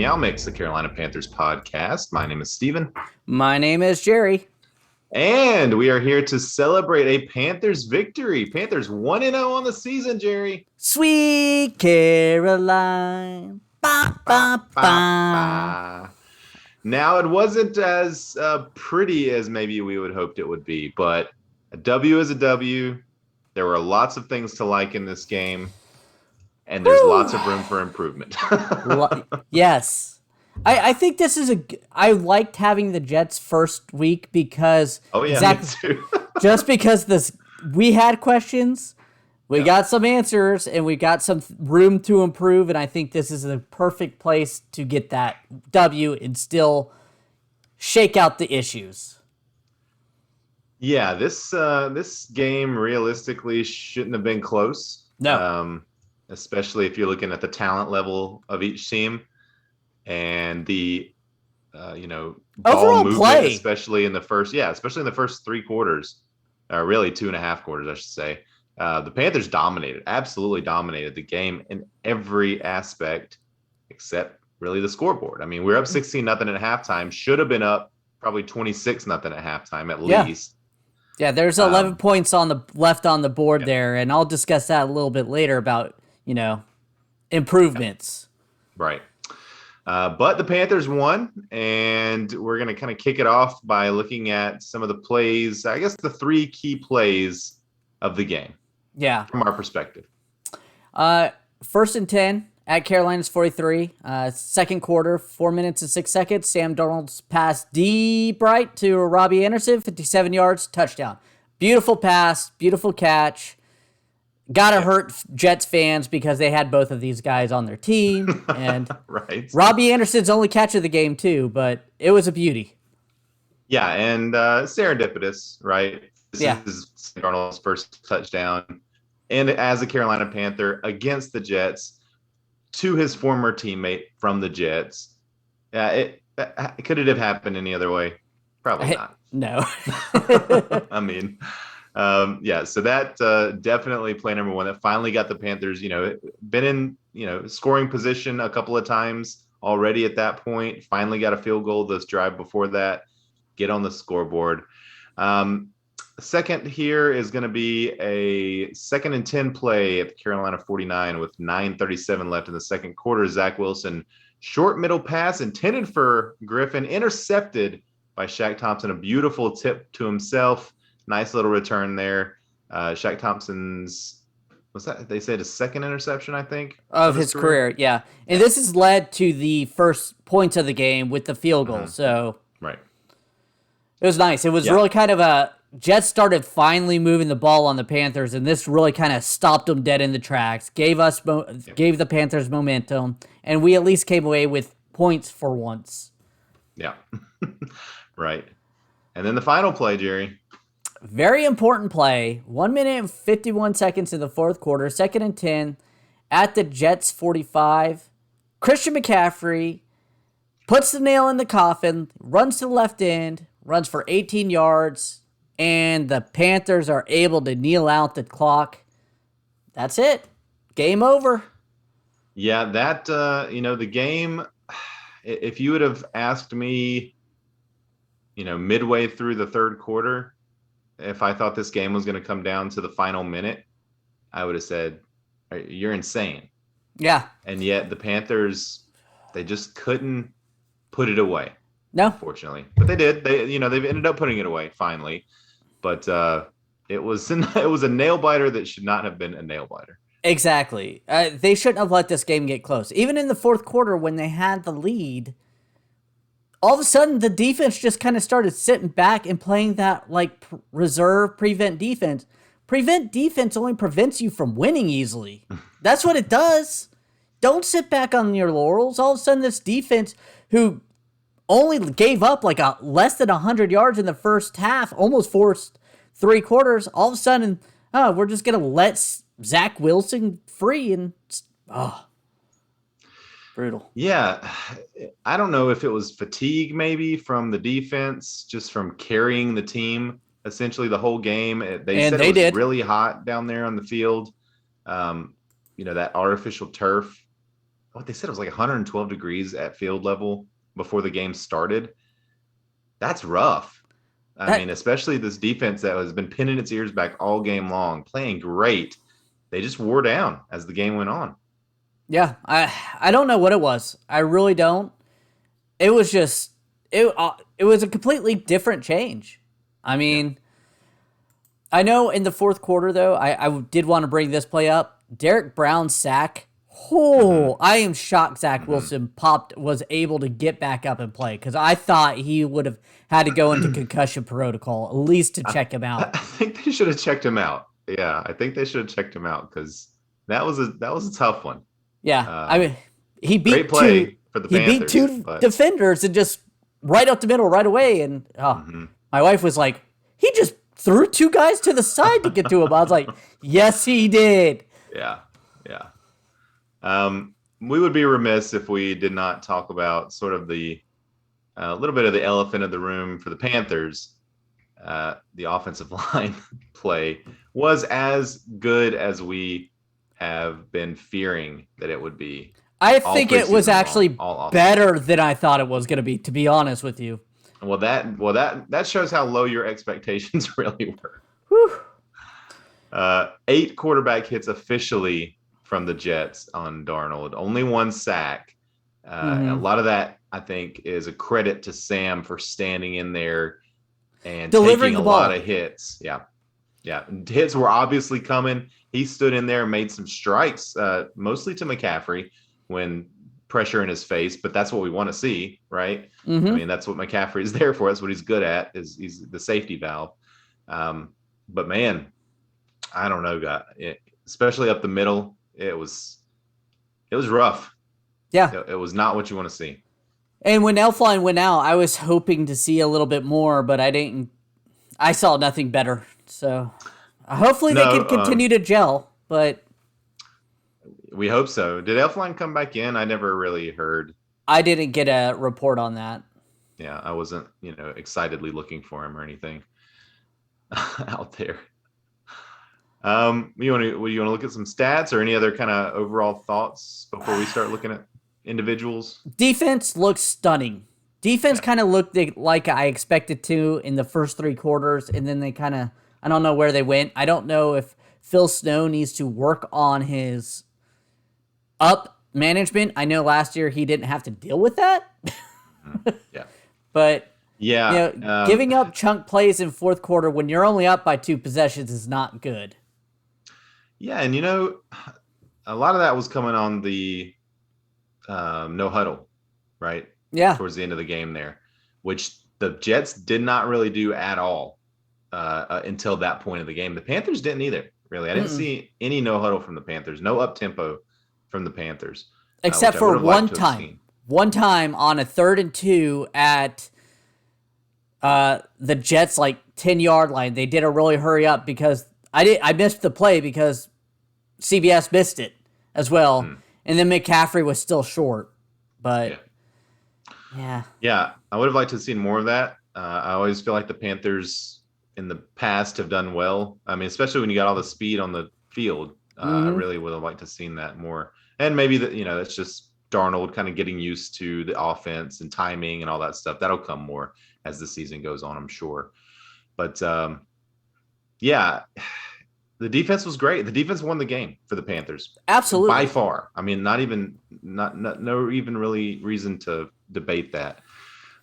MeowMix, the Carolina Panthers podcast. My name is Steven. My name is Jerry. And we are here to celebrate a Panthers victory. Panthers 1-0 on the season, Jerry. Sweet Caroline. Ba, ba, ba. Ba. Now, it wasn't as pretty as maybe we would hoped it would be, but a W is a W. There were lots of things to like in this game, and there's lots of room for improvement. Yes. I think this is I liked having the Jets first week because me too. just because we had questions, we got some answers, and we got some room to improve, and I think this is the perfect place to get that W and still shake out the issues. Yeah, this game realistically shouldn't have been close. No. Especially if you're looking at the talent level of each team. And the ball overall movement, play, especially in the first three quarters, really 2.5 quarters, I should say. The Panthers absolutely dominated the game in every aspect, except really the scoreboard. I mean, we're up 16-0 at halftime. Should have been up probably 26-0 at halftime at least. Yeah, there's 11 points left on the board there, and I'll discuss that a little bit later about improvements. Right. But the Panthers won, and we're going to kind of kick it off by looking at some of the plays, I guess the 3 key plays of the game. Yeah. From our perspective. 1st and 10 at Carolina's 43. Second quarter, 4 minutes and 6 seconds. Sam Darnold's pass deep right to Robbie Anderson, 57 yards, touchdown. Beautiful pass, beautiful catch. Gotta hurt Jets fans because they had both of these guys on their team. And right. Robbie Anderson's only catch of the game, too, but it was a beauty. Yeah, and serendipitous, right? This is Darnold's first touchdown. And as a Carolina Panther against the Jets to his former teammate from the Jets. Could it have happened any other way? Probably not. No. I mean... so that definitely play number 1 that finally got the Panthers, been in, scoring position a couple of times already at that point, finally got a field goal this drive before that, get on the scoreboard. Second here is going to be a 2nd and 10 play at the Carolina 49 with 9:37 left in the second quarter. Zach Wilson, short middle pass intended for Griffin, intercepted by Shaq Thompson, a beautiful tip to himself. Nice little return there. Shaq Thompson's, they said his 2nd interception, I think. Of his career, yeah. And this has led to the first points of the game with the field goal. So right. It was nice. It was really kind of Jets started finally moving the ball on the Panthers, and this really kind of stopped them dead in the tracks, gave the Panthers momentum, and we at least came away with points for once. Yeah. Right. And then the final play, Jerry. Very important play. 1 minute and 51 seconds in the fourth quarter. 2nd and 10 at the Jets 45. Christian McCaffrey puts the nail in the coffin, runs to the left end, runs for 18 yards, and the Panthers are able to kneel out the clock. That's it. Game over. Yeah, that, the game, if you would have asked me, midway through the third quarter, if I thought this game was going to come down to the final minute, I would have said, you're insane. Yeah. And yet the Panthers, they just couldn't put it away. No. Unfortunately. But they did. They've ended up putting it away finally. But it was a nail biter that should not have been a nail biter. Exactly. They shouldn't have let this game get close. Even in the fourth quarter when they had the lead, all of a sudden, the defense just kind of started sitting back and playing that reserve prevent defense. Prevent defense only prevents you from winning easily. That's what it does. Don't sit back on your laurels. All of a sudden, this defense, who only gave up less than 100 yards in the first half, almost forced 3 quarters, all of a sudden, we're just going to let Zach Wilson free and... brutal. Yeah, I don't know if it was fatigue maybe from the defense, just from carrying the team essentially the whole game. They said it was really hot down there on the field. That artificial turf what they said it was like 112 degrees at field level before the game started. That's rough. I That mean, especially this defense that has been pinning its ears back all game long, playing great. They just wore down as the game went on. yeah, I don't know what it was. I really don't. It was just it was a completely different change. I Yeah. mean, I know in the fourth quarter though, I did want to bring this play up. Derek Brown's sack. Mm-hmm. Oh, I am shocked Zach Mm-hmm. Wilson was able to get back up and play because I thought he would have had to go into concussion protocol at least to check him I out. think they should have checked him out. Yeah, I think they should have checked him out because that was a tough one. Yeah, I Um, mean, he Great beat two. play for the He beat Panthers, two but defenders and just right up the middle right away. And mhm. my wife was like, he just threw two guys to the side to get to him. I was like, yes, he did. Yeah, yeah. We would be remiss if we did not talk about sort of the little bit of the elephant in the room for the Panthers. The offensive line play was as good as we have been fearing that it would be. I All think it was preseason long, actually all offseason. better than I thought it was going to be, to be honest with you. Well, that shows how low your expectations really were. Whew. 8 quarterback hits officially from the Jets on Darnold. Only 1 sack. And a lot of that, I think, is a credit to Sam for standing in there and Delivering taking the a ball. lot of hits. Yeah. Yeah. Hits were obviously coming. He stood in there and made some strikes, mostly to McCaffrey when pressure in his face, but that's what we want to see, right? I mean, that's what McCaffrey is there for. That's what he's good at, is he's the safety valve. But man, I don't know, God, especially up the middle, it was rough. Yeah. It was not what you want to see. And when Elfline went out, I was hoping to see a little bit more, but I didn't. I saw nothing better. So hopefully they can continue to gel, but we hope so. Did Elfline come back in? I never really heard. I didn't get a report on that. Yeah, I wasn't, excitedly looking for him or anything out there. You want to look at some stats or any other kind of overall thoughts before we start looking at individuals? Defense looks stunning. Defense kind of looked like I expected to in the first 3 quarters, and then they kind of, I don't know where they went. I don't know if Phil Snow needs to work on his up management. I know last year he didn't have to deal with that. Yeah. But yeah, giving up chunk plays in fourth quarter when you're only up by 2 possessions is not good. Yeah, and a lot of that was coming on the no huddle, right? Yeah. Towards the end of the game there, which the Jets did not really do at all until that point of the game. The Panthers didn't either, really. I didn't see any no huddle from the Panthers, no up tempo from the Panthers, except for one time. One time on a 3rd and 2 at the Jets 10-yard line, they did a really hurry up because I missed the play because CBS missed it as well, and then McCaffrey was still short. But yeah, I would have liked to have seen more of that. I always feel like the Panthers in the past have done well. I mean, especially when you got all the speed on the field. I really would have liked to have seen that more. And maybe that's just Darnold kind of getting used to the offense and timing and all that stuff. That'll come more as the season goes on, I'm sure. But yeah, the defense was great. The defense won the game for the Panthers. absolutely. By far. I mean, no even really reason to debate that.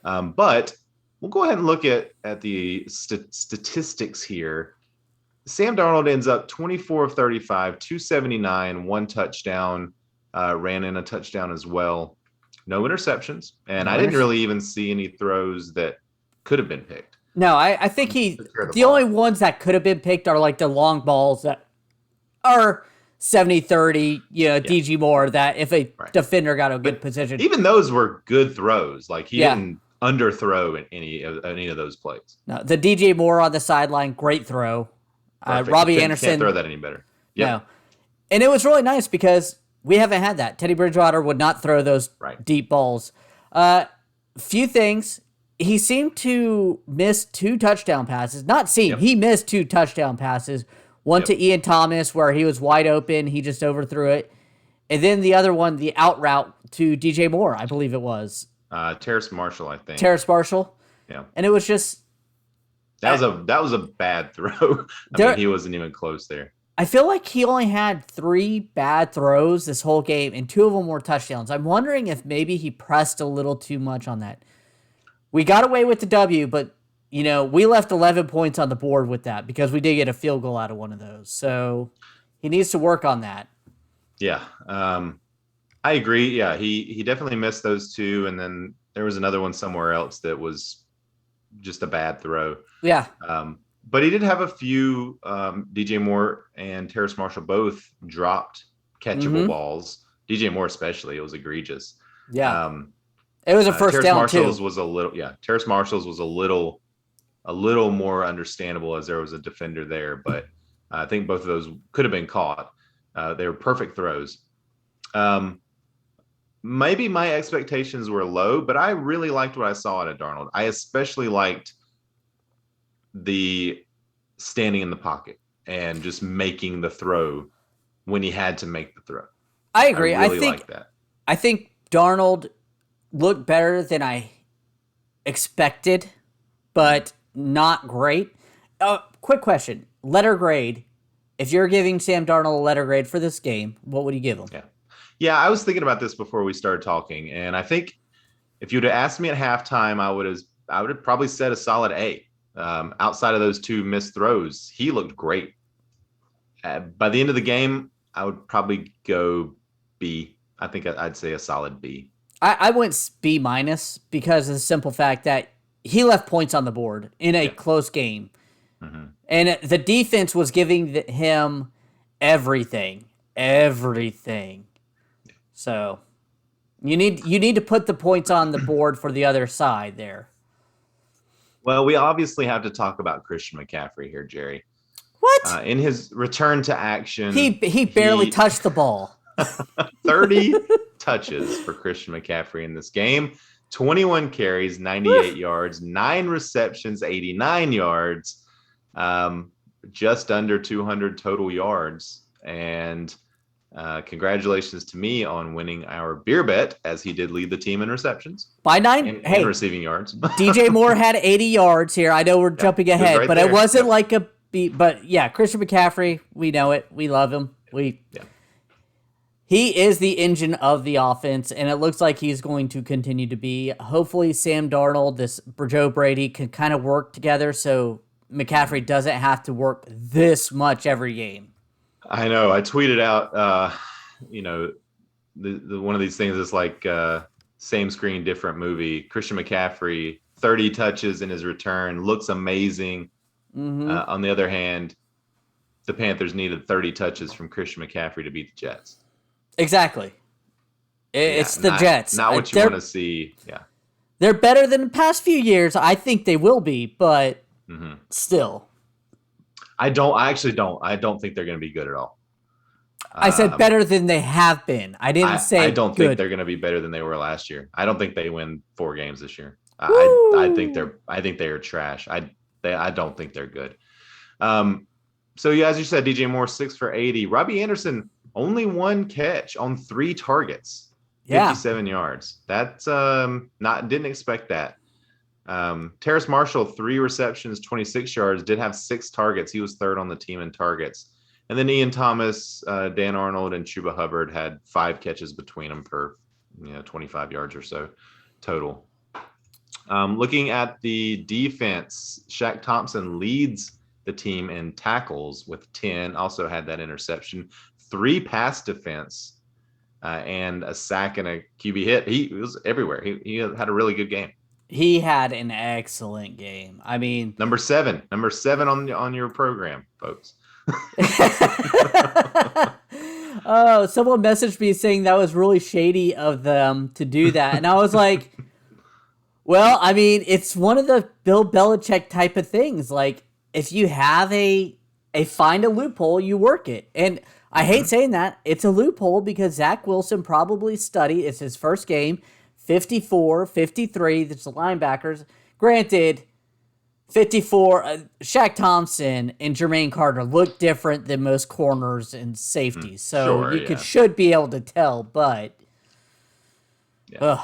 But we'll go ahead and look at the statistics here. Sam Darnold ends up 24 of 35, 279, 1 touchdown, ran in a touchdown as well. No interceptions. And I didn't really even see any throws that could have been picked. No, I think the only ones that could have been picked are the long balls that are 70-30, DG Moore, that if a defender got a good position. Even those were good throws. He didn't underthrow in any of those plays. No, the DJ Moore on the sideline, great throw. Robbie Anderson. Can't throw that any better. Yep. No. And it was really nice because we haven't had that. Teddy Bridgewater would not throw those deep balls. Few things. He seemed to miss 2 touchdown passes. He missed 2 touchdown passes. One to Ian Thomas where he was wide open. He just overthrew it. And then the other one, the out route to DJ Moore, I believe it was. Terrace Marshall, I think. Terrace Marshall. Yeah. And it was just that was a bad throw. I mean, he wasn't even close there. I feel like he only had 3 bad throws this whole game, and 2 of them were touchdowns. I'm wondering if maybe he pressed a little too much on that. We got away with the W, but we left 11 points on the board with that because we did get a field goal out of one of those. So he needs to work on that. Yeah, I agree. Yeah, he definitely missed those 2, and then there was another one somewhere else that was just a bad throw. Yeah. But he did have a few. DJ Moore and Terrace Marshall both dropped catchable balls. DJ Moore especially, it was egregious. Yeah. It was a first Terrace down Marshall's too. was a little. Yeah, Terrace Marshall's was a little more understandable as there was a defender there, but I think both of those could have been caught. They were perfect throws. Maybe my expectations were low, but I really liked what I saw out of Darnold. I especially liked the standing in the pocket and just making the throw when he had to make the throw. I agree. I really like that. I think Darnold looked better than I expected, but not great. Quick question. Letter grade. If you're giving Sam Darnold a letter grade for this game, what would you give him? Yeah, I was thinking about this before we started talking, and I think if you'd have asked me at halftime, I would have probably said a solid A. Outside of those 2 missed throws, he looked great. By the end of the game, I would probably go B. I think I'd say a solid B. I went B- because of the simple fact that he left points on the board in a close game. Mm-hmm. And the defense was giving him everything. So you need to put the points on the board for the other side there. Well, we obviously have to talk about Christian McCaffrey here, Jerry. What? In his return to action, he barely touched the ball. 30 touches for Christian McCaffrey in this game. 21 carries, 98 yards, 9 receptions, 89 yards, just under 200 total yards. And congratulations to me on winning our beer bet, as he did lead the team in receptions. By 9? And receiving yards. DJ Moore had 80 yards here. I know we're jumping ahead, right, but there. It wasn't like a beat. But yeah, Christian McCaffrey, we know it. We love him. He is the engine of the offense, and it looks like he's going to continue to be. Hopefully, Sam Darnold, Joe Brady can kind of work together so McCaffrey doesn't have to work this much every game. I know. I tweeted out, the one of these things is like same screen, different movie. Christian McCaffrey, 30 touches in his return, looks amazing. Mm-hmm. On the other hand, the Panthers needed 30 touches from Christian McCaffrey to beat the Jets. Exactly. It's the Jets. Not what you want to see. Yeah. They're better than the past few years. I think they will be, but still. I don't think they're going to be good at all. I said better than they have been. I didn't say I don't think they're going to be better than they were last year. I don't think they win 4 games this year. I think they are trash. I don't think they're good. So yeah, as you said, DJ Moore 6 for 80. Robbie Anderson only 1 catch on 3 targets, 57 yards. That's didn't expect that. Terrace Marshall, 3 receptions, 26 yards, did have 6 targets. He was 3rd on the team in targets. And then Ian Thomas, Dan Arnold, and Chuba Hubbard had 5 catches between them per 25 yards or so total. Looking at the defense, Shaq Thompson leads the team in tackles with 10, also had that interception, 3 pass defense, and a sack and a QB hit. He was everywhere. He had a really good game. He had an excellent game. I mean, number 7 on your program, folks. Oh, someone messaged me saying that was really shady of them to do that. And I was like, well, I mean, it's one of the Bill Belichick type of things. Like, if you have a find a loophole, you work it. And I hate saying that. It's a loophole because Zach Wilson probably studied. It's his first game. 54, 53. That's the linebackers. Granted, 54. Shaq Thompson and Jermaine Carter look different than most corners and safeties, so Sure, you yeah. should be able to tell. But Yeah.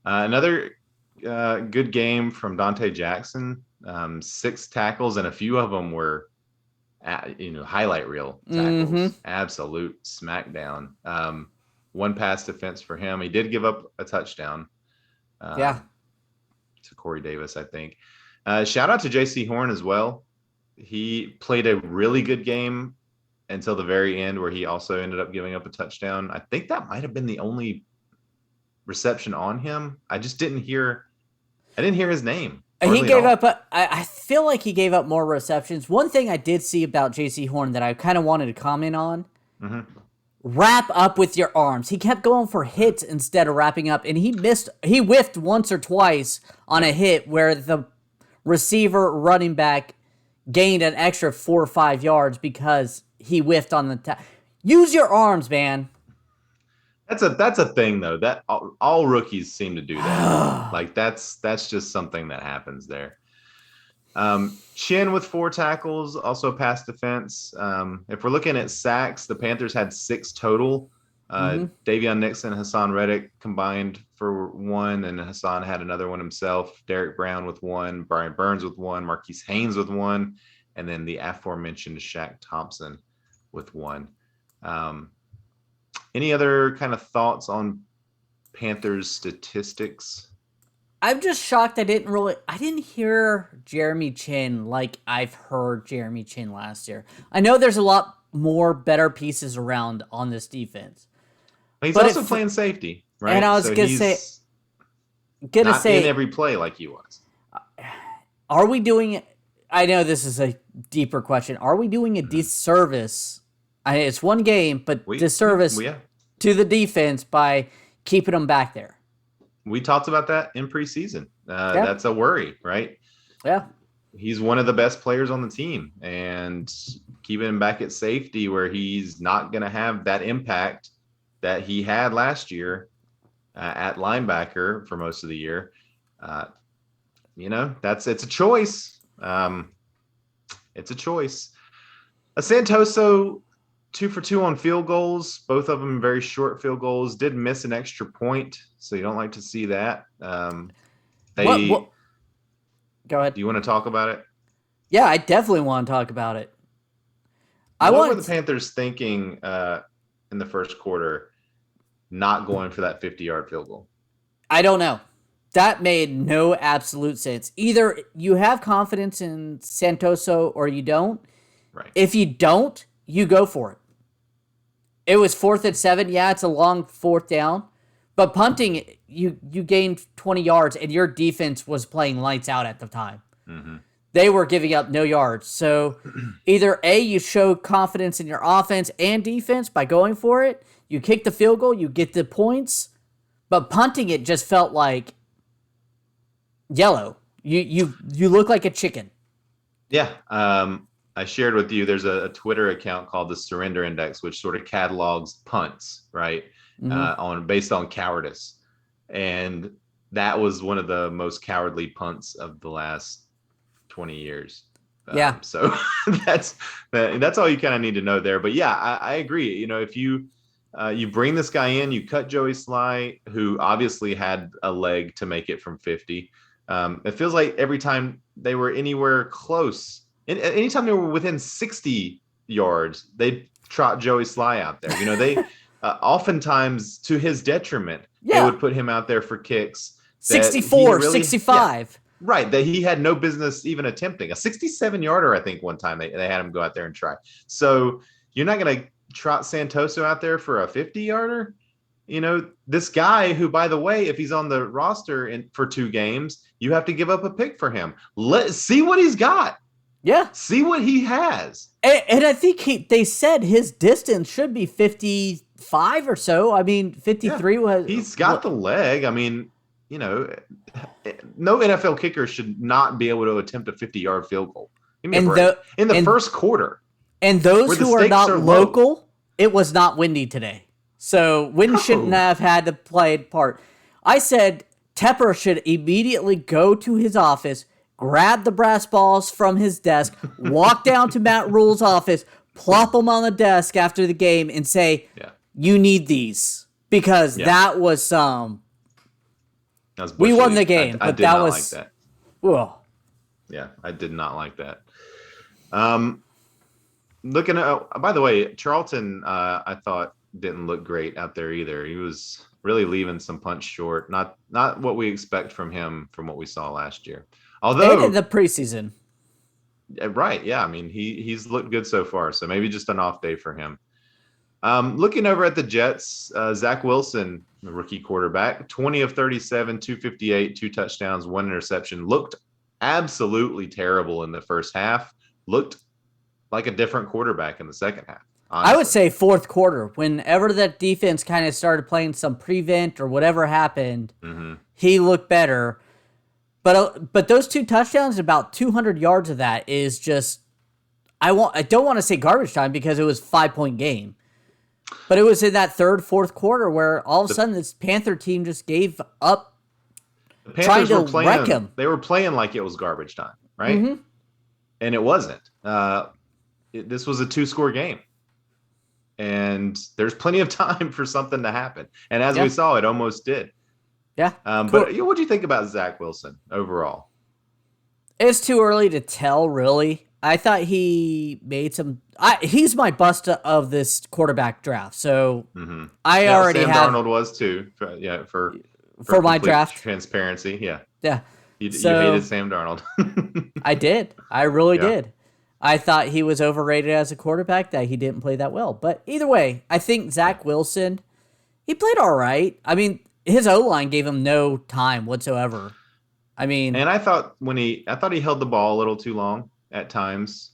Another good game from Dante Jackson. 6 tackles, and a few of them were, highlight reel tackles. Absolute smackdown. One pass defense for him. He did give up a touchdown. Yeah. To Corey Davis, I think. Shout out to J.C. Horn as well. He played a really good game until the very end, where he also ended up giving up a touchdown. I think that might have been the only reception on him. I didn't hear his name. He gave up. I feel like he gave up more receptions. One thing I did see about J.C. Horn that I kind of wanted to comment on: wrap up with your arms. He kept going for hits instead of wrapping up, and he missed. He whiffed once or twice on a hit where the receiver, running back, gained an extra 4 or 5 yards because he whiffed on the. Use your arms, man. That's a thing though. That all rookies seem to do that. Like that's just something that happens there. Chin with 4 tackles, also pass defense. If we're looking at sacks, the Panthers had 6 total. Davion Nixon, Hassan Reddick combined for 1, and Hassan had another one himself. Derek Brown with 1, Brian Burns with 1, Marquise Haynes with 1, and then the aforementioned Shaq Thompson with 1. Any other kind of thoughts on Panthers statistics? I'm just shocked I didn't hear Jeremy Chin like I've heard Jeremy Chin last year. I know there's a lot more better pieces around on this defense. He's also playing safety, right? And I was gonna say in every play like he was. Are we doing it? I know this is a deeper question. Are we doing a disservice? It's one game, but disservice to the defense by keeping them back there. We talked about that in preseason. That's a worry, right? Yeah. He's one of the best players on the team, and keeping him back at safety where he's not going to have that impact that he had last year at linebacker for most of the year. It's a choice. It's a choice. Santoso, 2 for 2 on field goals, both of them very short field goals. Did miss an extra point, so you don't like to see that. Go ahead. Do you want to talk about it? Yeah, I definitely want to talk about it. What were the Panthers thinking in the first quarter, not going for that 50-yard field goal? I don't know. That made no absolute sense. Either you have confidence in Santoso or you don't. Right. If you don't, you go for it. It was 4th and 7. Yeah, it's a long 4th down. But punting, you gained 20 yards, and your defense was playing lights out at the time. They were giving up no yards. So either A, you show confidence in your offense and defense by going for it. You kick the field goal, you get the points. But punting it just felt like yellow. You look like a chicken. Yeah. I shared with you, there's a Twitter account called the Surrender Index, which sort of catalogs punts, right? Based on cowardice. And that was one of the most cowardly punts of the last 20 years. Yeah. So that's all you kind of need to know there. But yeah, I agree. If you bring this guy in, you cut Joey Sly, who obviously had a leg to make it from 50. It feels like every time they were anywhere close, anytime they were within 60 yards, they'd trot Joey Sly out there. They oftentimes, to his detriment, they would put him out there for kicks. 64, 65. Yeah, right, that he had no business even attempting. A 67-yarder, I think, one time they had him go out there and try. So you're not going to trot Santoso out there for a 50-yarder? This guy who, by the way, if he's on the roster for 2 games, you have to give up a pick for him. Let's see what he's got. Yeah. See what he has. And I think they said his distance should be 55 or so. I mean, 53 was... He's got the leg. I mean, no NFL kicker should not be able to attempt a 50-yard field goal. In the first quarter. And those who are not local, it was not windy today. So wind shouldn't have had to play a part. I said Tepper should immediately go to his office, grab the brass balls from his desk, walk down to Matt Rule's office, plop them on the desk after the game, and say, Yeah. "You need these," because that was some. That was We Bush won the League. game, I but did that not was. like that. Whoa. Yeah, I did not like that. Looking at, by the way, Charlton, I thought didn't look great out there either. He was really leaving some punch short. Not what we expect from him from what we saw last year. And in Although, the preseason. right, yeah, I mean he's looked good so far. So maybe just an off day for him. Looking over at the Jets, Zach Wilson, the rookie quarterback, 20 of 37, 258, 2 touchdowns, 1 interception. Looked absolutely terrible in the first half. Looked like a different quarterback in the second half. Honestly. I would say fourth quarter, whenever that defense kind of started playing some prevent or whatever happened, he looked better. But those 2 touchdowns, about 200 yards of that is just I don't want to say garbage time because it was 5-point game. But it was in that third, fourth quarter where all of a sudden this Panther team just gave up the Panthers trying to wreck him. They were playing like it was garbage time, right? And it wasn't. This was a 2-score game. And there's plenty of time for something to happen. And as we saw, it almost did. Yeah. Cool. But what do you think about Zach Wilson overall? It's too early to tell, really. I thought he made some. He's my bust of this quarterback draft. So I already Sam have. Darnold was too. For my draft transparency. Yeah. Yeah. You hated Sam Darnold. I did. I really did. I thought he was overrated as a quarterback, that he didn't play that well. But either way, I think Zach Wilson, he played all right. I mean, his O-line gave him no time whatsoever. I mean, and I thought he held the ball a little too long at times.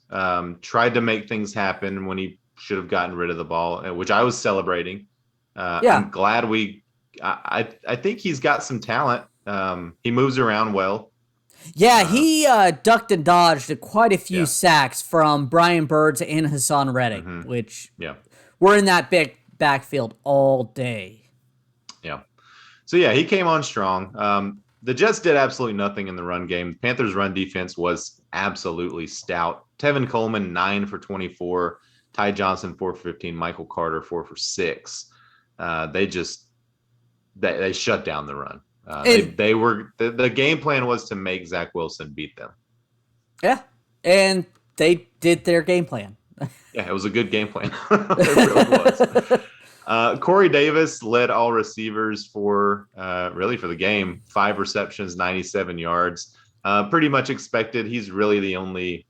Tried to make things happen when he should have gotten rid of the ball, which I was celebrating. I'm glad I think he's got some talent. He moves around well. Yeah, he ducked and dodged quite a few sacks from Brian Birds and Hassan Reddick, which were in that big backfield all day. Yeah. So, he came on strong. The Jets did absolutely nothing in the run game. The Panthers' run defense was absolutely stout. Tevin Coleman, 9 for 24. Ty Johnson, 4 for 15. Michael Carter, 4 for 6. They shut down the run. The game plan was to make Zach Wilson beat them. Yeah, and they did their game plan. Yeah, it was a good game plan. It really was. Corey Davis led all receivers for the game. 5 receptions, 97 yards. Pretty much expected. He's really the only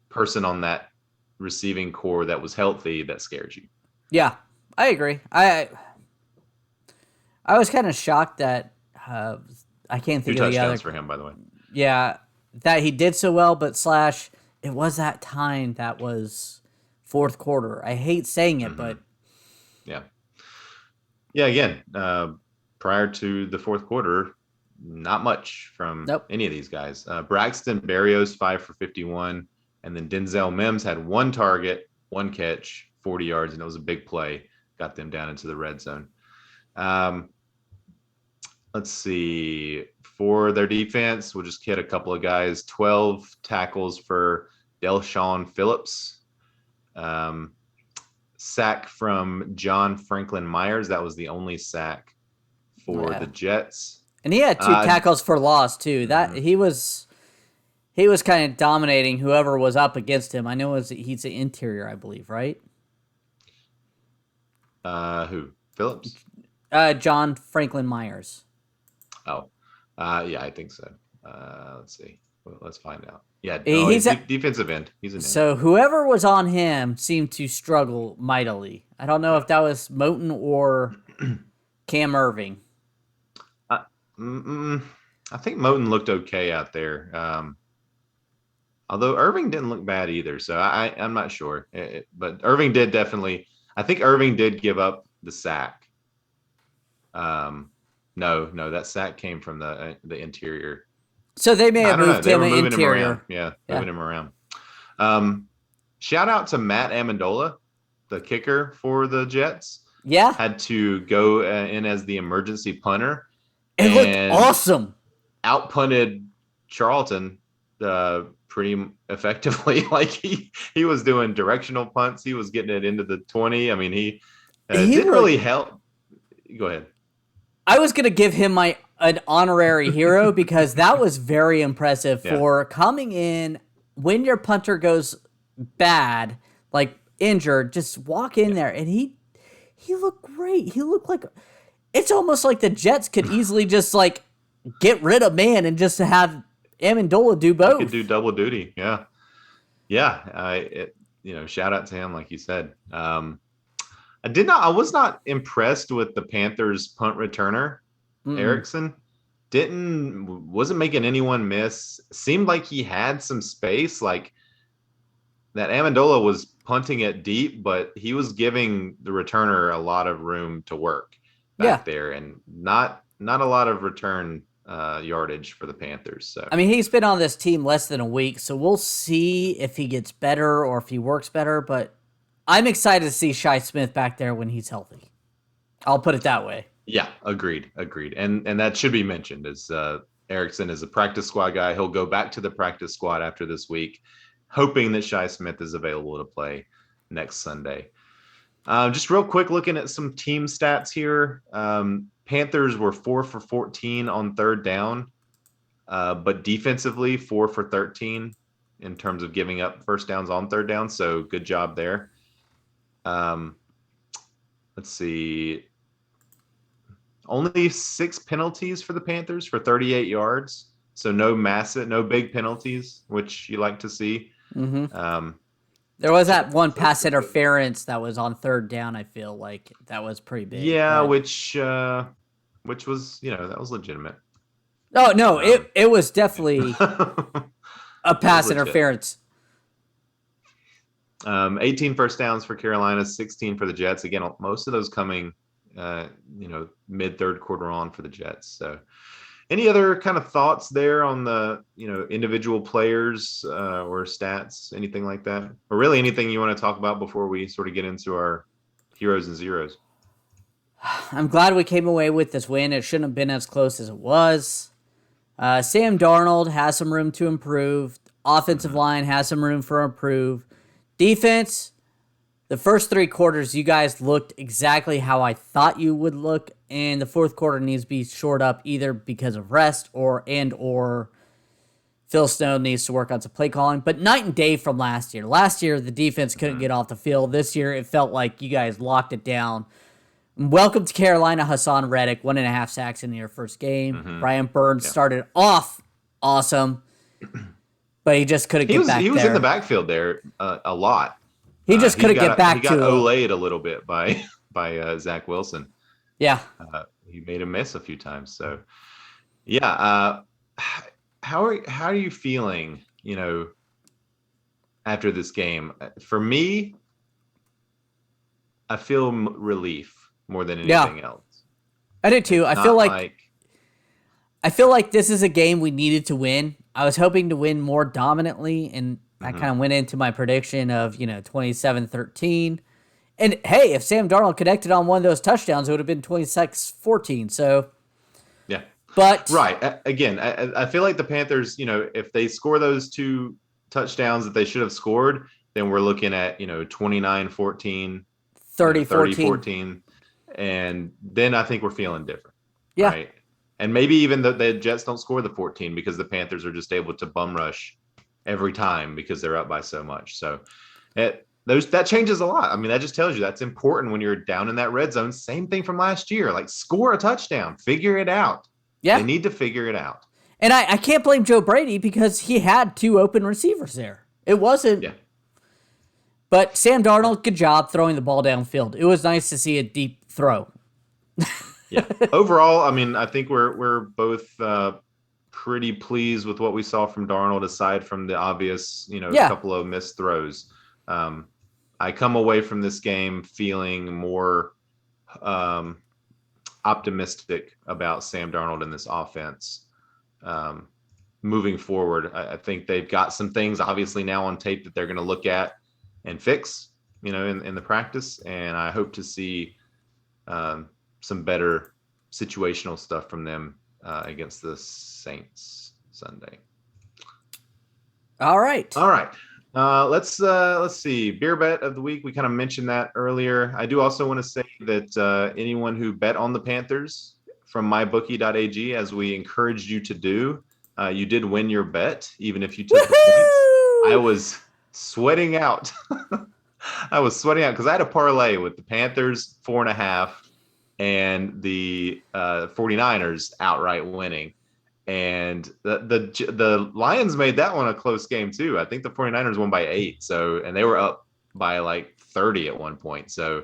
person on that receiving core that was healthy that scared you. Yeah, I agree. I was kind of shocked that I can't think 2 of the other touchdowns for him, by the way. Yeah, that he did so well, but / it was that time that was fourth quarter. I hate saying it, but again, prior to the fourth quarter, not much from any of these guys. Braxton Berrios, 5 for 51, and then Denzel Mims had 1 target, 1 catch, 40 yards, and it was a big play. Got them down into the red zone. Let's see. For their defense, we'll just hit a couple of guys. 12 tackles for Delshawn Phillips. Sack from John Franklin Myers. That was the only sack for the Jets. And he had 2 tackles for loss too. That he was kind of dominating whoever was up against him. I know he's the interior, I believe, right? Who? Phillips? John Franklin Myers. Oh, I think so. Let's see. Well, let's find out. Yeah, he's a defensive end. He's an end. So whoever was on him seemed to struggle mightily. I don't know if that was Moton or Cam Irving. I think Moton looked okay out there. Although Irving didn't look bad either, so I'm not sure. But Irving did definitely. I think Irving did give up the sack. No, that sack came from the interior. So they may have moved him interior. Moving him around. Shout out to Matt Amendola, the kicker for the Jets. Yeah. Had to go in as the emergency punter. It looked awesome. Outpunted Charlton pretty effectively. Like he was doing directional punts. He was getting it into the 20. I mean, he He didn't looked. really help. Go ahead. I was gonna give him an honorary hero because that was very impressive Yeah. for coming in when your punter goes bad, like injured. Just walk in there, and he looked great. He looked like it's almost like the Jets could easily just like get rid of man and just have Amendola do He could do both. double duty. Yeah. Yeah. Shout out to him, like you said. I was not impressed with the Panthers punt returner, Mm-mm. Erickson. Wasn't making anyone miss. Seemed like he had some space. Like that Amendola was punting it deep, but he was giving the returner a lot of room to work Yeah, back there, and not a lot of return yardage for the Panthers. So I mean he's been on this team less than a week, so we'll see if he gets better or if he works better. But I'm excited to see Shi Smith back there when he's healthy. I'll put it that way. yeah, agreed, and that should be mentioned as Erickson is a practice squad guy. He'll go back to the practice squad after this week, hoping that Shi Smith is available to play next Sunday. Just real quick, looking at some team stats here. Panthers were 4 for 14 on third down, but defensively 4 for 13 in terms of giving up first downs on third down. So good job there. Um, let's see. Only 6 penalties for the Panthers for 38 yards. So no big penalties, which you like to see. Mm-hmm. Um, There was that one so that's pass pretty good. interference that was on third down. I feel like that was pretty big. Yeah, But which was that was legitimate. no, Um, it was definitely a It was pass legit. interference. 18 first downs for Carolina, 16 for the Jets. Again, most of those coming, mid third quarter on for the Jets. So, any other kind of thoughts there on the, individual players or stats, anything like that, or really anything you want to talk about before we sort of get into our heroes and zeros? I'm glad we came away with this win. It shouldn't have been as close as it was. Sam Darnold has some room to improve. Offensive Mm-hmm. line has some room for improve. Defense, the first 3 quarters, you guys looked exactly how I thought you would look, and the fourth quarter needs to be shored up either because of rest or Phil Snow needs to work on some play calling. But night and day from last year. Last year, the defense couldn't Mm-hmm. get off the field. This year, it felt like you guys locked it down. Welcome to Carolina, Hassan Reddick, 1.5 sacks in your first game. Mm-hmm. Brian Burns Yeah. started off awesome, but he just couldn't get back He was there. in the backfield there a lot. He just couldn't get back he got to olayed a little bit by Zach Wilson. Yeah. He made him miss a few times. So yeah, how are you feeling? After this game, for me, I feel relief more than anything else. I did too. It's I feel not like this is a game we needed to win. I was hoping to win more dominantly, and I Mhm. kind of went into my prediction of, 27-13. And hey, if Sam Darnold connected on one of those touchdowns, it would have been 26-14. So, Yeah, but right. Again, I feel like the Panthers, if they score those 2 touchdowns that they should have scored, then we're looking at 29-14, 30-14. 30-14, and then I think we're feeling different. Yeah. Right. And maybe even the Jets don't score the 14 because the Panthers are just able to bum rush every time because they're up by so much. So that changes a lot. I mean, that just tells you that's important when you're down in that red zone. Same thing from last year. Like, score a touchdown, figure it out. Yeah. They need to figure it out. And I can't blame Joe Brady because he had 2 open receivers there. It wasn't. Yeah. But Sam Darnold, good job throwing the ball downfield. It was nice to see a deep throw. Yeah. Overall, I mean, I think we're both pretty pleased with what we saw from Darnold, aside from the obvious, couple of missed throws. I come away from this game feeling more optimistic about Sam Darnold in this offense. Moving forward, I think they've got some things obviously now on tape that they're going to look at and fix, in the practice. And I hope to see some better situational stuff from them against the Saints Sunday. All right. All right. Let's see. Beer bet of the week. We kind of mentioned that earlier. I do also want to say that anyone who bet on the Panthers from mybookie.ag, as we encouraged you to do, you did win your bet, even if you took the points. I Woohoo! was sweating out. I was sweating out because I had a parlay with the Panthers 4.5 and the 49ers outright winning. And the Lions made that one a close game too. I think the 49ers won by 8. So, and they were up by like 30 at one point. So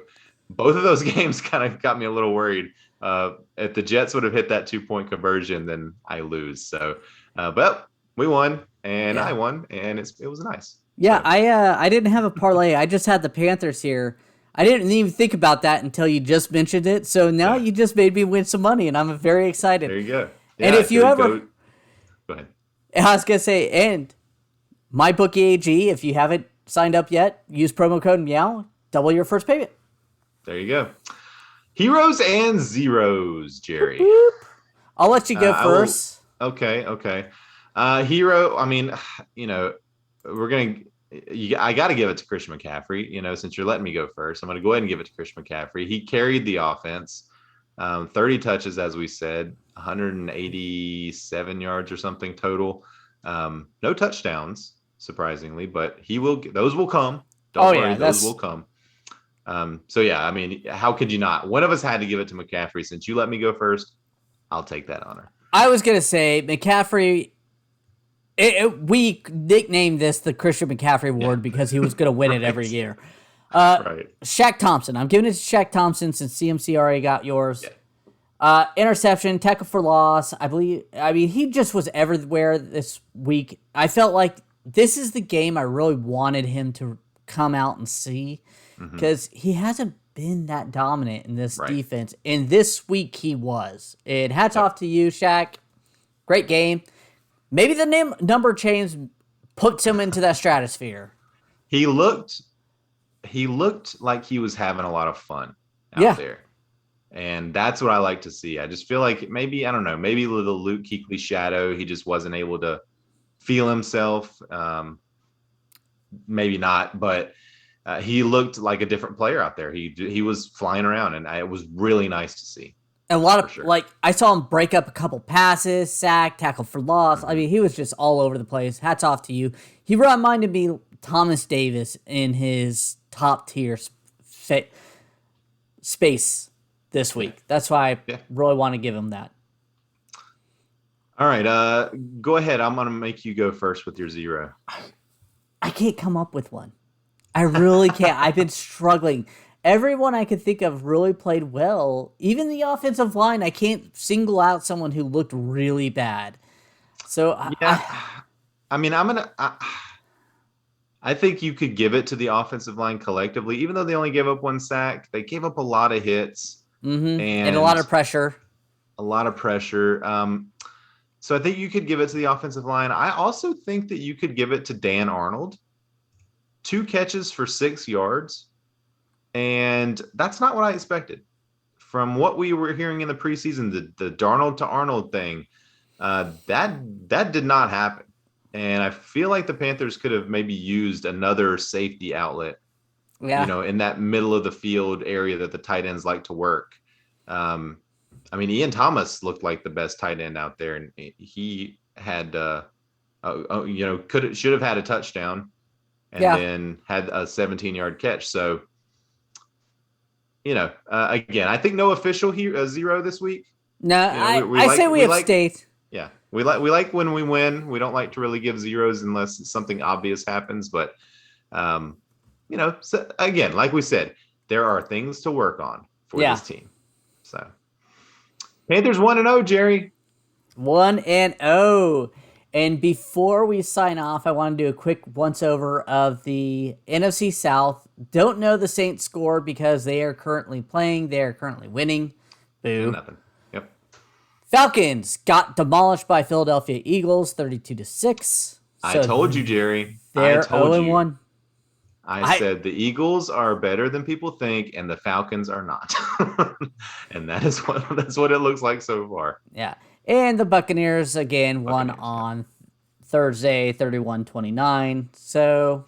both of those games kind of got me a little worried. If the Jets would have hit that 2-point conversion, then I lose. So, but we won and I Yeah. won, and it was nice. Yeah, So I didn't have a parlay. I just had the Panthers here. I didn't even think about that until you just mentioned it. So now yeah, you just made me win some money, and I'm very excited. there you go. And Yeah, if you ever, go ahead. I was gonna say, and MyBookie AG, if you haven't signed up yet, use promo code Meow, double your first payment. There you go. Heroes and zeros, Jerry. Boop. I'll let you go I will. first. Okay. Hero. I mean, you know, we're gonna. I got to give it to Christian McCaffrey. You know, since you're letting me go first, I'm going to go ahead and give it to Christian McCaffrey. He carried the offense. 30 touches, as we said, 187 yards or something total. No touchdowns, surprisingly, but he will. Those will come. Don't worry, those will come. So yeah, I mean, how could you not? One of us had to give it to McCaffrey. Since you let me go first, I'll take that honor. I was gonna say McCaffrey. We nicknamed this the Christian McCaffrey Award because he was gonna win it every year. Right. Shaq Thompson. I'm giving it to Shaq Thompson since CMC already got yours. Yeah. Interception, tackle for loss. I mean, he just was everywhere this week. I felt like this is the game I really wanted him to come out and see because he hasn't been that dominant in this defense. And this week he was. And hats off to you, Shaq. Great game. Maybe the number change puts him into that stratosphere. He looked like he was having a lot of fun out there. And that's what I like to see. I just feel like maybe, I don't know, maybe the Luke Kuechly shadow, he just wasn't able to feel himself. Maybe not, but he looked like a different player out there. He was flying around, and it was really nice to see. And a lot of, like, I saw him break up a couple passes, sack, tackle for loss. I mean, he was just all over the place. Hats off to you. He reminded me Thomas Davis in his top tier space this week. That's why I really want to give him that. All right, go ahead. I'm going to make you go first with your zero. I can't come up with one. I really can't. I've been struggling. Everyone I could think of really played well. Even the offensive line, I can't single out someone who looked really bad. So I mean, I think you could give it to the offensive line collectively, even though they only gave up 1 sack. They gave up a lot of hits and a lot of pressure. So I think you could give it to the offensive line. I also think that you could give it to Dan Arnold. 2 catches for 6 yards. And that's not what I expected. From what we were hearing in the preseason, the Darnold to Arnold thing, that did not happen. And I feel like the Panthers could have maybe used another safety outlet, in that middle of the field area that the tight ends like to work. I mean, Ian Thomas looked like the best tight end out there, and he had, should have had a touchdown, and then had a 17-yard catch. So, again, I think no official zero this week. No, I say we have state. Yeah, we like when we win. We don't like to really give zeros unless something obvious happens. But, so again, like we said, there are things to work on for this team. So, Panthers 1-0, Jerry. 1-0. And before we sign off, I want to do a quick once-over of the NFC South. Don't know the Saints score because they are currently playing. They are currently winning. Boo. Nothing. Yep. Falcons got demolished by Philadelphia Eagles, 32-6. I told you, Jerry. They're 0-1. I said the Eagles are better than people think, and the Falcons are not. And that's what it looks like so far. Yeah. And the Buccaneers, again, won on Thursday, 31-29. So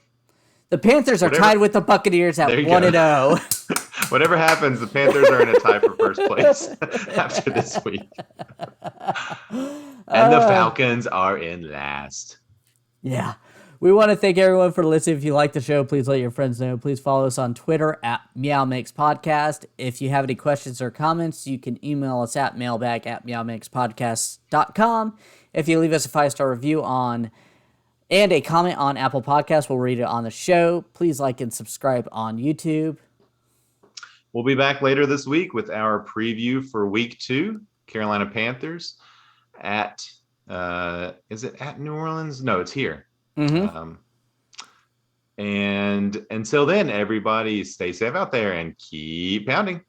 the Panthers are tied with the Buccaneers at 1-0. Whatever happens, the Panthers are in a tie for first place after this week. And the Falcons are in last. Yeah. We want to thank everyone for listening. If you like the show, please let your friends know. Please follow us on Twitter at MeowMix Podcast. If you have any questions or comments, you can email us at mailbag@meowmixpodcast.com. If you leave us a 5-star review and a comment on Apple Podcasts, we'll read it on the show. Please like and subscribe on YouTube. We'll be back later this week with our preview for Week 2, Carolina Panthers is it at New Orleans? No, it's here. Mm-hmm. And until then, everybody stay safe out there and keep pounding.